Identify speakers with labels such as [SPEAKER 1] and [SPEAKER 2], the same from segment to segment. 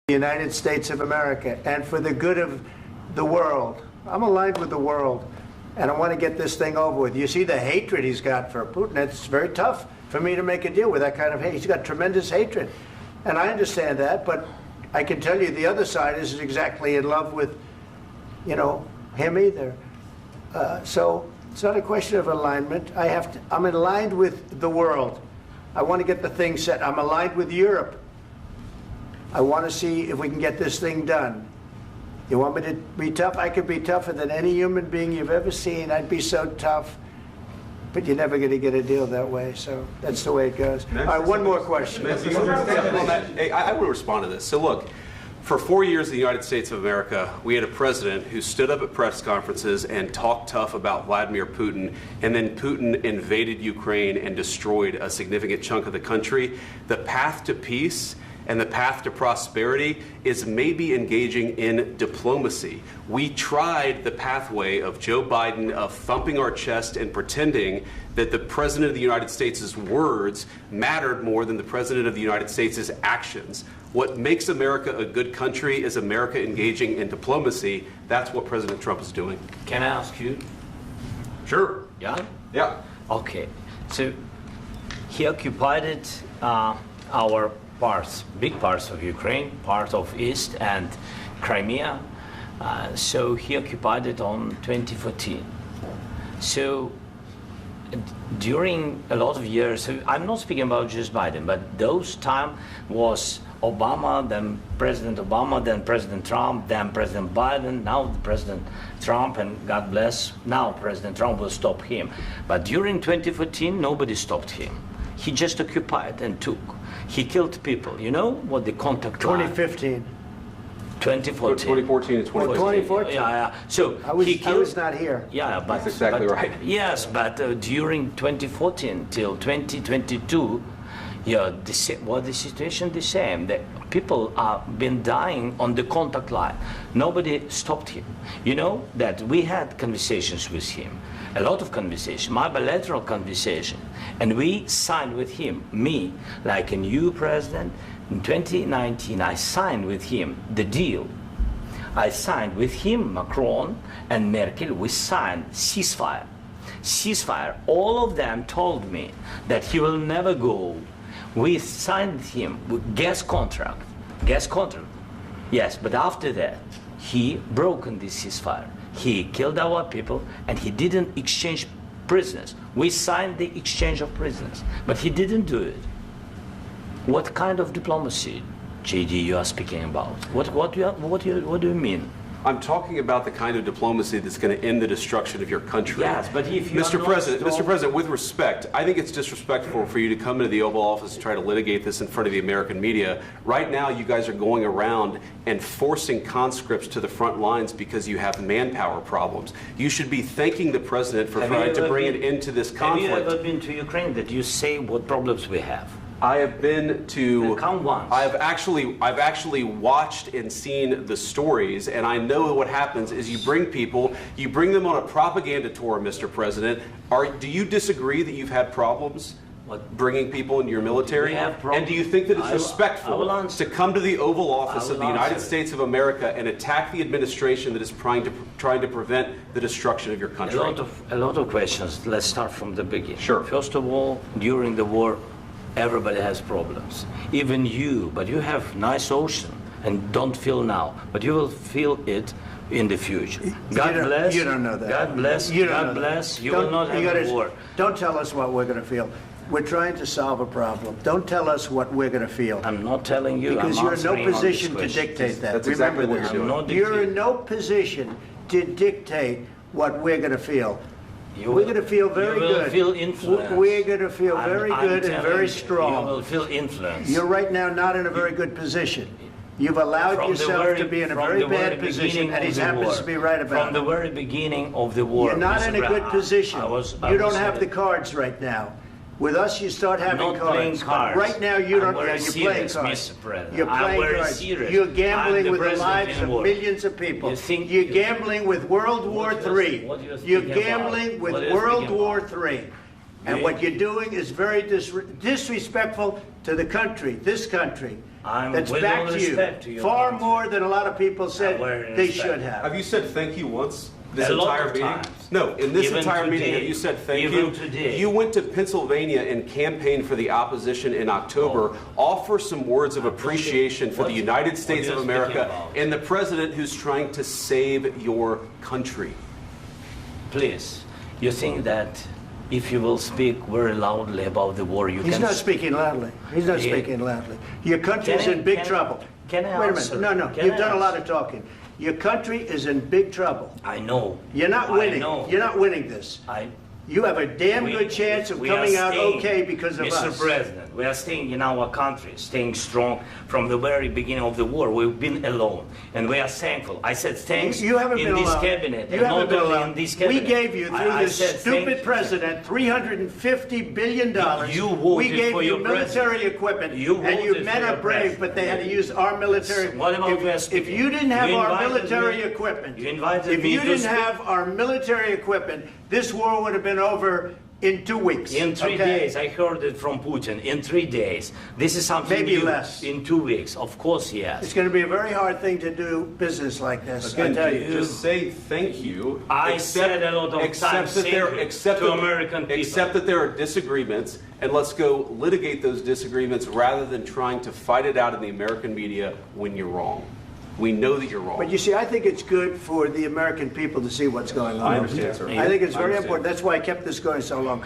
[SPEAKER 1] the United States of America and for the good of the world. I'm aligned with the world, and I want to get this thing over with. You see the hatred he's got for Putin. It's very tough for me to make a deal with that kind of hate. He's got tremendous hatred, and I understand that, but I can tell you the other side isn't exactly in love with, him either. So it's not a question of alignment. I'm aligned with the world. I want to get the thing set. I'm aligned with Europe. I want to see if we can get this thing done. You want me to be tough? I could be tougher than any human being you've ever seen. I'd be so tough. But you're never going to get a deal that way. So that's the way it goes. All right, one more question.
[SPEAKER 2] I will respond to this. So look, for 4 years in the United States of America, we had a president who stood up at press conferences and talked tough about Vladimir Putin, and then Putin invaded Ukraine and destroyed a significant chunk of the country. The path to peace and the path to prosperity is maybe engaging in diplomacy. We tried the pathway of Joe Biden of thumping our chest and pretending that the President of the United States' words mattered more than the President of the United States' actions. What makes America a good country is America engaging in diplomacy. That's what President Trump is doing.
[SPEAKER 3] Can I ask you?
[SPEAKER 2] Sure.
[SPEAKER 3] Yeah?
[SPEAKER 2] Yeah.
[SPEAKER 3] Okay. So he occupied our parts, big parts of Ukraine, part of East and Crimea. So he occupied it on 2014. So during a lot of years, so I'm not speaking about just Biden, but those time was Obama, then President Obama, then President Trump, then President Biden, now President Trump, and God bless, now President Trump will stop him. But during 2014, nobody stopped him. He just occupied and took. He killed people. You know what the contact line?
[SPEAKER 1] 2015.
[SPEAKER 3] 2014.
[SPEAKER 2] 2014 and 2014.
[SPEAKER 1] 2014.
[SPEAKER 3] Yeah. So
[SPEAKER 1] I was not here.
[SPEAKER 3] Yeah, but
[SPEAKER 2] that's exactly right.
[SPEAKER 3] Yes, but during 2014 till 2022, the situation the same. The people have been dying on the contact line. Nobody stopped him. You know that we had conversations with him, a lot of conversation, my bilateral conversation, and we signed with him, me, like a new president. In 2019, I signed with him the deal. I signed with him, Macron and Merkel, we signed ceasefire. Ceasefire. All of them told me that he will never go. We signed with him with gas contract. Gas contract. Yes, but after that, he broken this ceasefire. He killed our people and he didn't exchange prisoners. We signed the exchange of prisoners, but he didn't do it. What kind of diplomacy, JD, you are speaking about? What do you mean?
[SPEAKER 2] I'm talking about the kind of diplomacy that's going to end the destruction of your country.
[SPEAKER 3] Yes, but if you
[SPEAKER 2] Mr. President, with respect, I think it's disrespectful for you to come into the Oval Office and try to litigate this in front of the American media. Right now, you guys are going around and forcing conscripts to the front lines because you have manpower problems. You should be thanking the President for trying to bring an end to this conflict.
[SPEAKER 3] Have you ever been to Ukraine that you say what problems we have?
[SPEAKER 2] I have been to.
[SPEAKER 3] Count once.
[SPEAKER 2] I've actually watched and seen the stories, and I know what happens is you bring them on a propaganda tour, Mr. President. Do you disagree that you've had problems bringing people into your military? And do you think that it's respectful to come to the Oval Office of the United States of America and attack the administration that is trying to prevent the destruction of your country?
[SPEAKER 3] A lot of questions. Let's start from the beginning.
[SPEAKER 2] Sure.
[SPEAKER 3] First of all, during the war, everybody has problems, even you, but you have nice ocean and don't feel now, but you will feel it in the future. God bless.
[SPEAKER 1] You don't know that.
[SPEAKER 3] God bless. God bless. You will not have a war.
[SPEAKER 1] Don't tell us what we're going to feel. We're trying to solve a problem. Don't tell us what we're going to feel.
[SPEAKER 3] I'm not telling you.
[SPEAKER 1] Because you're in no position to dictate that.
[SPEAKER 2] That's exactly what you're doing.
[SPEAKER 1] You're in no position to dictate what we're going to feel. We're going to feel very good.
[SPEAKER 3] You will feel influence.
[SPEAKER 1] We're going to feel very good and very strong.
[SPEAKER 3] You will feel influence.
[SPEAKER 1] You're right now not in a very good position. You've allowed yourself to be in a very bad position, and he happens to be right about it.
[SPEAKER 3] From the very beginning of the war.
[SPEAKER 1] You're not in a good position. You don't have the cards right now. With us, you start having cards.
[SPEAKER 3] Playing cards.
[SPEAKER 1] Right now, you don't. You're playing cards. You're playing cards. You're gambling with the lives of millions of people. You're gambling with World War III. You're gambling with World War III. And what you're doing is very disrespectful to the country, this country. That's
[SPEAKER 3] with
[SPEAKER 1] back
[SPEAKER 3] all
[SPEAKER 1] to you.
[SPEAKER 3] respect to your
[SPEAKER 1] Far
[SPEAKER 3] country.
[SPEAKER 1] more than a lot of people said
[SPEAKER 3] very
[SPEAKER 1] they
[SPEAKER 3] respect.
[SPEAKER 1] should have.
[SPEAKER 2] Have you said thank you once this
[SPEAKER 3] A lot
[SPEAKER 2] entire
[SPEAKER 3] of
[SPEAKER 2] meeting?
[SPEAKER 3] times.
[SPEAKER 2] No, in this
[SPEAKER 3] Even
[SPEAKER 2] entire meeting,
[SPEAKER 3] today.
[SPEAKER 2] have you said thank
[SPEAKER 3] Even
[SPEAKER 2] you?
[SPEAKER 3] today.
[SPEAKER 2] You went to Pennsylvania and campaigned for the opposition in October. Offer some words of appreciation for the United States
[SPEAKER 3] what
[SPEAKER 2] of
[SPEAKER 3] you're
[SPEAKER 2] America
[SPEAKER 3] speaking about.
[SPEAKER 2] and the president who's trying to save your country.
[SPEAKER 3] Please, you think that if you will speak very loudly about the war, you
[SPEAKER 1] He's
[SPEAKER 3] can...
[SPEAKER 1] not speaking loudly. He's not
[SPEAKER 3] Yeah.
[SPEAKER 1] speaking loudly. Your country is
[SPEAKER 3] Can I-
[SPEAKER 1] in big
[SPEAKER 3] can I-
[SPEAKER 1] trouble.
[SPEAKER 3] can I
[SPEAKER 1] Wait a
[SPEAKER 3] answer?
[SPEAKER 1] minute. No,
[SPEAKER 3] Can
[SPEAKER 1] you've
[SPEAKER 3] I
[SPEAKER 1] done a lot
[SPEAKER 3] answer?
[SPEAKER 1] of talking. Your country is in big trouble.
[SPEAKER 3] I know.
[SPEAKER 1] You're not
[SPEAKER 3] I
[SPEAKER 1] winning.
[SPEAKER 3] know.
[SPEAKER 1] You're not winning this. You have a damn good chance of
[SPEAKER 3] we are
[SPEAKER 1] coming out
[SPEAKER 3] staying,
[SPEAKER 1] okay because of
[SPEAKER 3] Mr.
[SPEAKER 1] us.
[SPEAKER 3] President, we are staying in our country, staying strong from the very beginning of the war. We've been alone, and we are thankful. I said thanks
[SPEAKER 1] You haven't
[SPEAKER 3] in
[SPEAKER 1] been
[SPEAKER 3] this
[SPEAKER 1] alone.
[SPEAKER 3] cabinet,
[SPEAKER 1] You
[SPEAKER 3] and
[SPEAKER 1] haven't
[SPEAKER 3] not
[SPEAKER 1] been
[SPEAKER 3] only
[SPEAKER 1] alone.
[SPEAKER 3] in this
[SPEAKER 1] We
[SPEAKER 3] cabinet.
[SPEAKER 1] gave you, through
[SPEAKER 3] I
[SPEAKER 1] this
[SPEAKER 3] said
[SPEAKER 1] stupid
[SPEAKER 3] thank-
[SPEAKER 1] president, $350 billion.
[SPEAKER 3] You voted
[SPEAKER 1] we gave
[SPEAKER 3] for
[SPEAKER 1] you
[SPEAKER 3] your
[SPEAKER 1] military
[SPEAKER 3] president.
[SPEAKER 1] equipment,
[SPEAKER 3] You
[SPEAKER 1] and you
[SPEAKER 3] voted
[SPEAKER 1] men
[SPEAKER 3] for
[SPEAKER 1] are
[SPEAKER 3] your
[SPEAKER 1] brave,
[SPEAKER 3] president.
[SPEAKER 1] but they had to use our military.
[SPEAKER 3] What about we are
[SPEAKER 1] If
[SPEAKER 3] speaking?
[SPEAKER 1] you didn't have
[SPEAKER 3] You
[SPEAKER 1] our
[SPEAKER 3] invited
[SPEAKER 1] military
[SPEAKER 3] me-
[SPEAKER 1] equipment,
[SPEAKER 3] you invited
[SPEAKER 1] if
[SPEAKER 3] me
[SPEAKER 1] you
[SPEAKER 3] to
[SPEAKER 1] didn't
[SPEAKER 3] speak.
[SPEAKER 1] have our military equipment, this war would have been over in 2 weeks.
[SPEAKER 3] In 3
[SPEAKER 1] okay?
[SPEAKER 3] days, I heard it from Putin. In 3 days, this is something
[SPEAKER 1] Maybe
[SPEAKER 3] new.
[SPEAKER 1] less.
[SPEAKER 3] In 2 weeks, of course, yes.
[SPEAKER 1] It's going to be a very hard thing to do business like this. I
[SPEAKER 2] Again,
[SPEAKER 1] tell you.
[SPEAKER 2] just say thank you.
[SPEAKER 3] I said a lot of times thank you to American people.
[SPEAKER 2] Accept that there are disagreements, and let's go litigate those disagreements rather than trying to fight it out in the American media when you're wrong. We know that you're wrong.
[SPEAKER 1] But you see, I think it's good for the American people to see what's going on.
[SPEAKER 2] I understand, sir.
[SPEAKER 1] I think it's
[SPEAKER 2] I
[SPEAKER 1] very
[SPEAKER 2] understand.
[SPEAKER 1] important. That's why I kept this going so long.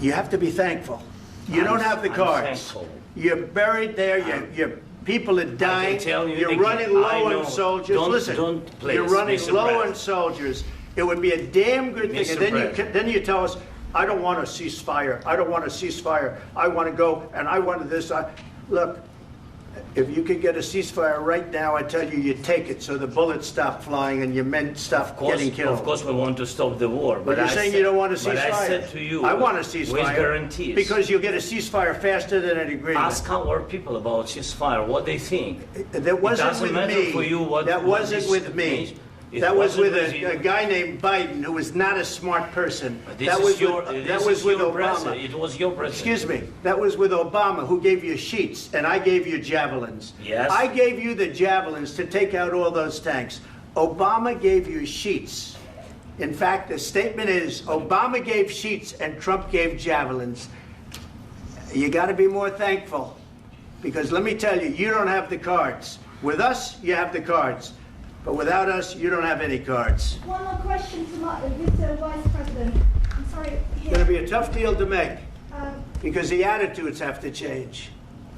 [SPEAKER 1] You have to be thankful. You
[SPEAKER 3] I'm-
[SPEAKER 1] don't have the
[SPEAKER 3] I'm
[SPEAKER 1] cards.
[SPEAKER 3] thankful.
[SPEAKER 1] You're buried there. Your people are dying.
[SPEAKER 3] tell you
[SPEAKER 1] You're
[SPEAKER 3] again,
[SPEAKER 1] running low
[SPEAKER 3] I know.
[SPEAKER 1] on soldiers.
[SPEAKER 3] Don't-
[SPEAKER 1] Listen,
[SPEAKER 3] don't, please,
[SPEAKER 1] you're running
[SPEAKER 3] Mr.
[SPEAKER 1] low
[SPEAKER 3] President.
[SPEAKER 1] on soldiers. It would be a damn good thing.
[SPEAKER 3] Mr.
[SPEAKER 1] And then
[SPEAKER 3] President.
[SPEAKER 1] then you tell us, I don't want a ceasefire. I don't want a ceasefire. I want to go and I want this. Look. If you could get a ceasefire right now, I tell you, you take it so the bullets stop flying and your men stop getting killed.
[SPEAKER 3] Of course, we want to stop the war.
[SPEAKER 1] But you're saying you don't want a ceasefire.
[SPEAKER 3] But I said to you,
[SPEAKER 1] I want a ceasefire.
[SPEAKER 3] with guarantees.
[SPEAKER 1] Because you'll get a ceasefire faster than an agreement.
[SPEAKER 3] Ask our people about ceasefire, what they think.
[SPEAKER 1] That wasn't
[SPEAKER 3] doesn't
[SPEAKER 1] with
[SPEAKER 3] matter
[SPEAKER 1] me.
[SPEAKER 3] for you what-
[SPEAKER 1] That
[SPEAKER 3] what
[SPEAKER 1] wasn't
[SPEAKER 3] is-
[SPEAKER 1] with me.
[SPEAKER 3] It
[SPEAKER 1] That was
[SPEAKER 3] wasn't
[SPEAKER 1] with
[SPEAKER 3] with you.
[SPEAKER 1] a guy named Biden who was not a smart person.
[SPEAKER 3] This
[SPEAKER 1] That
[SPEAKER 3] is
[SPEAKER 1] was
[SPEAKER 3] your,
[SPEAKER 1] with,
[SPEAKER 3] this
[SPEAKER 1] that was
[SPEAKER 3] is
[SPEAKER 1] with
[SPEAKER 3] your
[SPEAKER 1] Obama.
[SPEAKER 3] president. It was your president.
[SPEAKER 1] Excuse me. That was with Obama, who gave you sheets, and I gave you javelins.
[SPEAKER 3] Yes.
[SPEAKER 1] I gave you the javelins to take out all those tanks. Obama gave you sheets. In fact, the statement is Obama gave sheets and Trump gave javelins. You got to be more thankful, because let me tell you, you don't have the cards. With us, you have the cards. But without us, you don't have any cards.
[SPEAKER 4] One more question to Mr. Vice President. I'm sorry.
[SPEAKER 1] It's going to be a tough deal to make,
[SPEAKER 4] Um,
[SPEAKER 1] because the attitudes have to change.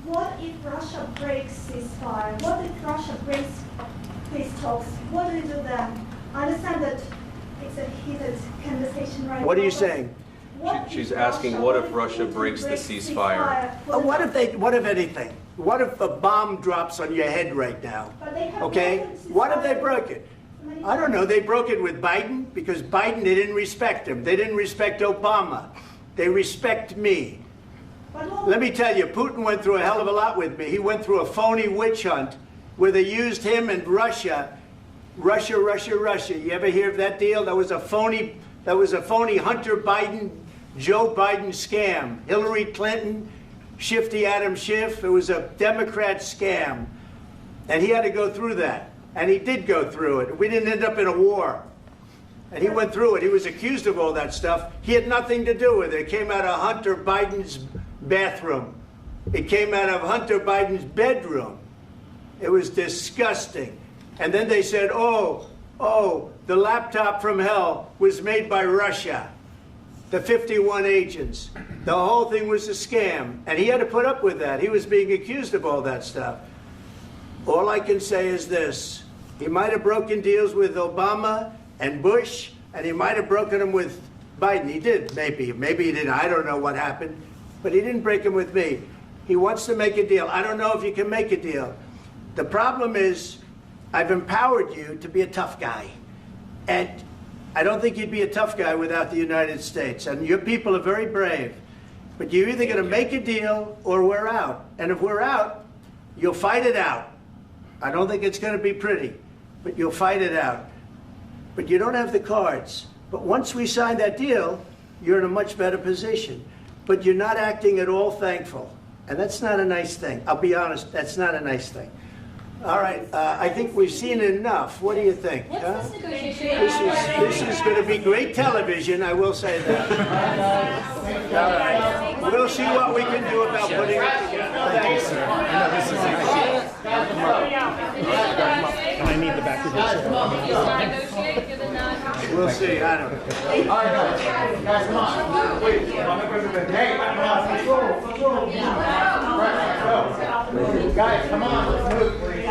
[SPEAKER 4] what if Russia breaks ceasefire? What if Russia breaks peace talks? What do we do then? I understand that it's a heated conversation right now.
[SPEAKER 1] What are you
[SPEAKER 4] but
[SPEAKER 1] saying?
[SPEAKER 4] what
[SPEAKER 2] She's
[SPEAKER 4] if
[SPEAKER 2] asking, what if
[SPEAKER 4] if
[SPEAKER 2] Russia
[SPEAKER 4] Putin
[SPEAKER 2] breaks the
[SPEAKER 4] breaks
[SPEAKER 2] ceasefire?
[SPEAKER 1] What if anything? What if a bomb drops on your head right now?
[SPEAKER 4] But they have
[SPEAKER 1] Okay?
[SPEAKER 4] broken ceasefire
[SPEAKER 1] What if they broke it?
[SPEAKER 4] many
[SPEAKER 1] I don't know. They broke it with Biden because Biden, they didn't respect him. They didn't respect Obama. They respect me.
[SPEAKER 4] But what-
[SPEAKER 1] Let me tell you, Putin went through a hell of a lot with me. He went through a phony witch hunt where they used him and Russia. Russia. You ever hear of that deal? That was a phony Hunter Biden, Joe Biden scam. Hillary Clinton, Shifty Adam Schiff. It was a Democrat scam. And he had to go through that. And he did go through it. We didn't end up in a war. And he went through it. He was accused of all that stuff. He had nothing to do with it. It came out of Hunter Biden's bathroom. It came out of Hunter Biden's bedroom. It was disgusting. And then they said, oh, the laptop from hell was made by Russia. The 51 agents. The whole thing was a scam. And he had to put up with that. He was being accused of all that stuff. All I can say is this. He might have broken deals with Obama and Bush, and he might have broken them with Biden. He did, maybe. Maybe he didn't. I don't know what happened. But he didn't break them with me. He wants to make a deal. I don't know if you can make a deal. The problem is, I've empowered you to be a tough guy. And I don't think you'd be a tough guy without the United States. And your people are very brave. But you're either going to make a deal or we're out. And if we're out, you'll fight it out. I don't think it's going to be pretty, but you'll fight it out. But you don't have the cards. But once we sign that deal, you're in a much better position. But you're not acting at all thankful. And that's not a nice thing. I'll be honest, that's not a nice thing. All right, I think we've seen enough. What do you think?
[SPEAKER 5] What's
[SPEAKER 1] huh?
[SPEAKER 5] this negotiation?
[SPEAKER 1] This is going to be great television, I will say that. All right. We'll see what we can do about putting it together. Thank you, sir.
[SPEAKER 6] I know this is and I need the back of your chair.
[SPEAKER 1] We'll see, I don't know.
[SPEAKER 6] All right, guys, come on. Wait, hey, come on, let's go. Right, let's go. Guys, come on, let's move, please.